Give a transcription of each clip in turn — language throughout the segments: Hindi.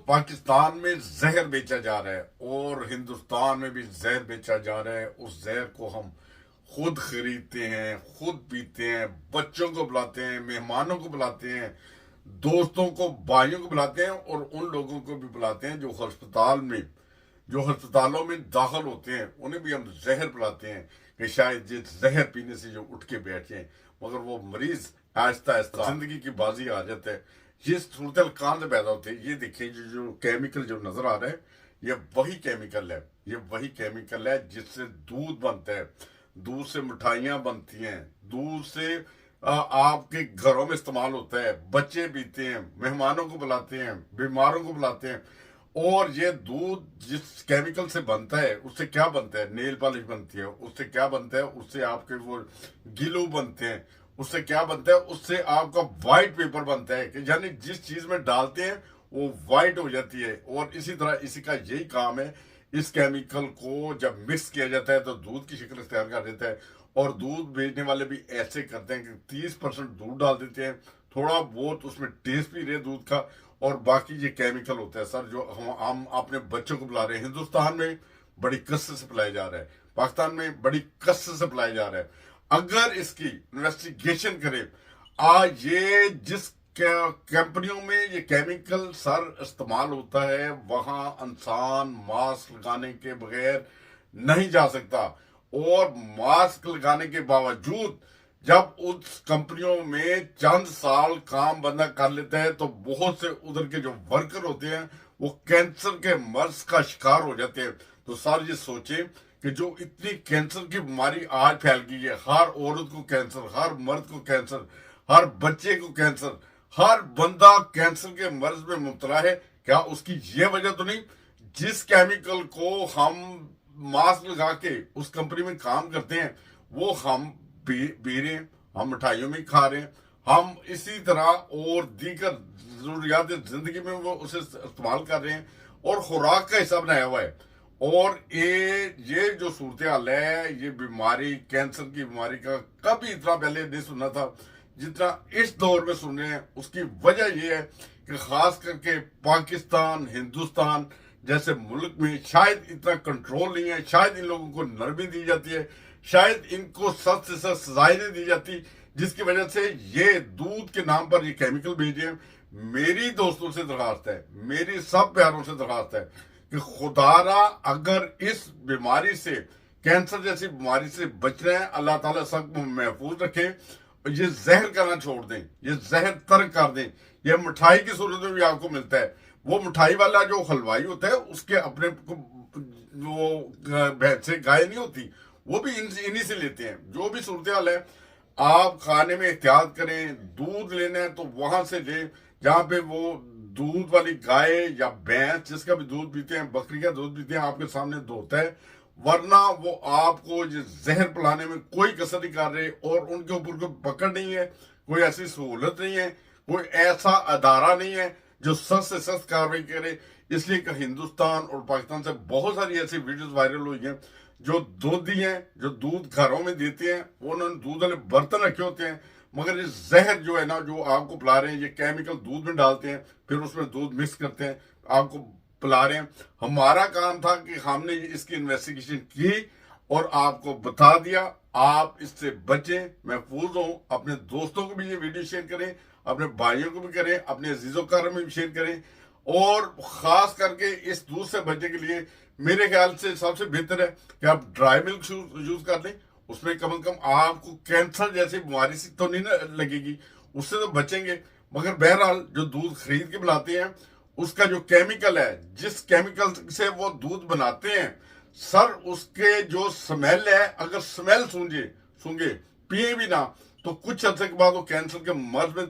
पाकिस्तान में जहर बेचा जा रहा है और हिंदुस्तान में भी जहर बेचा जा रहा है। उस जहर को हम खुद खरीदते हैं, खुद पीते हैं, बच्चों को बुलाते हैं, मेहमानों को बुलाते हैं, दोस्तों को, भाइयों को बुलाते हैं और उन लोगों को भी बुलाते हैं जो अस्पतालों में दाखिल होते हैं, उन्हें भी हम जहर पिलाते हैं कि शायद ये जहर पीने से जो उठ के बैठ जाए, मगर वो मरीज आहिस्ता आहिस्ता जिंदगी की बाजी आ जाता है। ये सूरत कहाँ से पैदा होते हैं? ये देखिए, जो केमिकल जो नजर आ रहा है, ये वही केमिकल है जिससे दूध बनता है, दूध से मिठाइयाँ बनती हैं, दूध से आपके घरों में इस्तेमाल होता है, बच्चे पीते हैं, मेहमानों को बुलाते हैं, बीमारों को बुलाते हैं। और ये दूध जिस केमिकल से बनता है, उससे क्या बनता है? नेल पॉलिश बनती है। उससे क्या बनता है? उससे आपके वो गिलू बनते हैं। उससे क्या बनता है? उससे आपका व्हाइट पेपर बनता है, कि यानी जिस चीज में डालते हैं वो व्हाइट हो जाती है। और इसी तरह इसी का यही काम है। इस केमिकल को जब मिक्स किया जाता है तो दूध की शक्ल तैयार कर देता है। और दूध बेचने वाले भी ऐसे करते हैं कि 30% दूध डाल देते हैं, थोड़ा बहुत उसमें टेस्ट भी रहे दूध का, और बाकी ये केमिकल होता है सर, जो हम अपने बच्चों को पिला रहे हैं। हिंदुस्तान में बड़ी कसरत से पिलाया जा रहा है, पाकिस्तान में बड़ी कसरत से पिलाया जा रहा है। अगर इसकी इन्वेस्टिगेशन करें, आज ये जिस कंपनियों में ये केमिकल सर इस्तेमाल होता है, वहां इंसान मास्क लगाने के बगैर नहीं जा सकता। और मास्क लगाने के बावजूद जब उस कंपनियों में चंद साल काम बंदा कर लेता है, तो बहुत से उधर के जो वर्कर होते हैं वो कैंसर के मर्ज का शिकार हो जाते हैं। तो सर ये सोचे कि जो इतनी कैंसर की बीमारी आज फैल गई है, हर औरत को कैंसर, हर मर्द को कैंसर, हर बच्चे को कैंसर, हर बंदा कैंसर के मर्ज में मुब्तला है। क्या उसकी ये वजह तो नहीं, जिस केमिकल को हम मास्क लगा के उस कंपनी में काम करते हैं वो हम पी रहे हैं, हम मिठाइयों में खा रहे हैं, हम इसी तरह और दीगर जरूरियात जिंदगी में वो उसे इस्तेमाल कर रहे हैं और खुराक का हिस्सा बनाया हुआ है। और ये जो सूरत हाल है, ये बीमारी, कैंसर की बीमारी का कभी इतना पहले नहीं सुना था जितना इस दौर में सुन रहे हैं। उसकी वजह यह है कि खास करके पाकिस्तान, हिंदुस्तान जैसे मुल्क में शायद इतना कंट्रोल नहीं है, शायद इन लोगों को नरमी दी जाती है, शायद इनको सख्त से सख्त सजाएं नहीं दी जाती, जिसकी वजह से ये दूध के नाम पर ये केमिकल भेज रहे हैं। मेरी दोस्तों से दरखास्त है, मेरी सब प्यारों से दरखास्त है कि खुदारा अगर इस बीमारी से, कैंसर जैसी बीमारी से बच रहे हैं, अल्लाह ताला सबको महफूज रखे। ये जहर करना छोड़ दें, ये जहर तर्क कर दें। ये मिठाई की सूरत में भी आपको मिलता है। वो मिठाई वाला जो हलवाई होता है, उसके अपने वो भैंस से गाय नहीं होती, वो भी इन्हीं से लेते हैं। जो भी सूरत हाल है, आप खाने में एहतियात करें। दूध लेना है तो वहां से ले जहां पे वो दूध वाली गाय या भैंस, जिसका भी दूध पीते हैं, बकरी का दूध पीते हैं, आपके सामने धोता है। वरना वो आपको जहर पिलाने में कोई कसर नहीं कर रहे, और उनके ऊपर कोई पकड़ नहीं है, कोई ऐसी सहूलत नहीं है, कोई ऐसा अदारा नहीं है जो सख्त से सख्त कार्रवाई करे। इसलिए कि हिंदुस्तान और पाकिस्तान से बहुत सारी ऐसी वीडियोस वायरल हुई हैं, जो दूधी हैं, जो दूध घरों में देते हैं, वो उन्होंने दूध वाले बर्तन रखे होते हैं, मगर ये जहर जो है ना, जो आपको पिला रहे हैं, ये केमिकल दूध में डालते हैं, फिर उसमें दूध मिक्स करते हैं, आपको पिला रहे हैं। हमारा काम था कि हमने इसकी इन्वेस्टिगेशन की और आपको बता दिया। आप इससे बचें, महफूज हो। अपने दोस्तों को भी ये वीडियो शेयर करें, अपने भाइयों को भी करें, अपने अजीजों में भी शेयर करें। और खास करके इस दूध से बचने के लिए मेरे ख्याल से सबसे बेहतर है कि आप ड्राई मिल्क यूज कर लें। उसमें कम से कम आपको कैंसर जैसी बीमारी से तो नहीं लगेगी, उससे तो बचेंगे। मगर बहरहाल जो दूध खरीद के बनाते हैं, उसका जो केमिकल है, जिस केमिकल से वो दूध बनाते हैं सर, उसके जो स्मेल है, अगर स्मेल सूंघे पिए भी ना, तो कुछ अर्से के बाद वो कैंसर के मर्ज में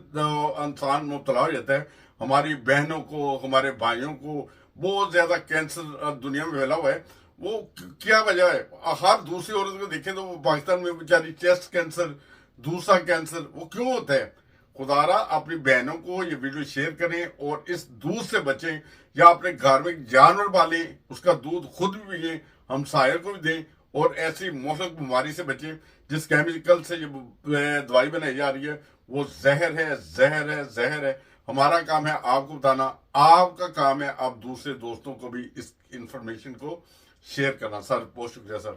इंसान मुब्तला हो जाता है। हमारी बहनों को, हमारे भाइयों को बहुत ज्यादा कैंसर दुनिया में फैला हुआ है। वो क्या वजह है? हर दूसरी औरत को देखें तो वो पाकिस्तान में बेचारी चेस्ट कैंसर, दूसरा कैंसर, वो क्यों होता है? खुदारा अपनी बहनों को ये वीडियो शेयर करें और इस दूध से बचें, या अपने घर में जानवर पालें, उसका दूध खुद भी पिए, हम सायर को भी दें, और ऐसी मौसम बीमारी से बचें जिस केमिकल से ये दवाई बनाई जा रही है, वो जहर है, जहर है, जहर है। हमारा काम है आपको बताना, आपका काम है आप दूसरे दोस्तों को भी इस इंफॉर्मेशन को शेयर करना। सर बहुत शुक्रिया सर।